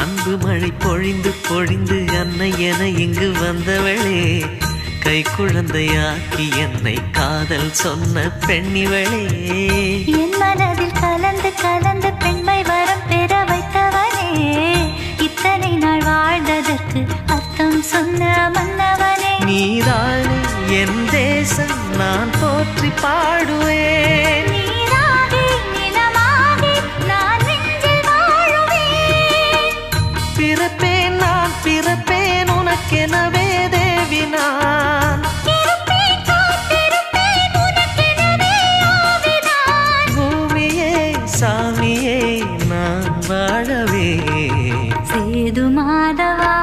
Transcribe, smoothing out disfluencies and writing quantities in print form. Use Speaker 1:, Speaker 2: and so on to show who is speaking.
Speaker 1: அன்பு மழை பொழிந்து பொழிந்து அன்னை என இங்கு வந்தவளே, கை குழந்தையாக்கி என்னை காதல் சொன்ன பெண்ணிவளே.
Speaker 2: என் மனதில் கலந்து கலந்து பெண்மை வரம் பெற வைத்தவனே, இத்தனை நாள் வாழ்ந்ததற்கு அர்த்தம் சொன்ன மன்னவனே.
Speaker 1: நீதானே என் தேசம், நான் போற்றி பாடுவேன்.
Speaker 2: நீராகி நிலமாகி நான் நெஞ்சில் வாழுவேன்.
Speaker 1: பிறப்பேன் நான் பிறப்பேன் உனக்கெனவே தேவி நான்.
Speaker 2: இருப்பேன் காத்திருப்பேன் உனக்கெனவே ஆவிதான்.
Speaker 1: பூமியே சாமியே நான் வாழவே.
Speaker 2: சேது மாதவா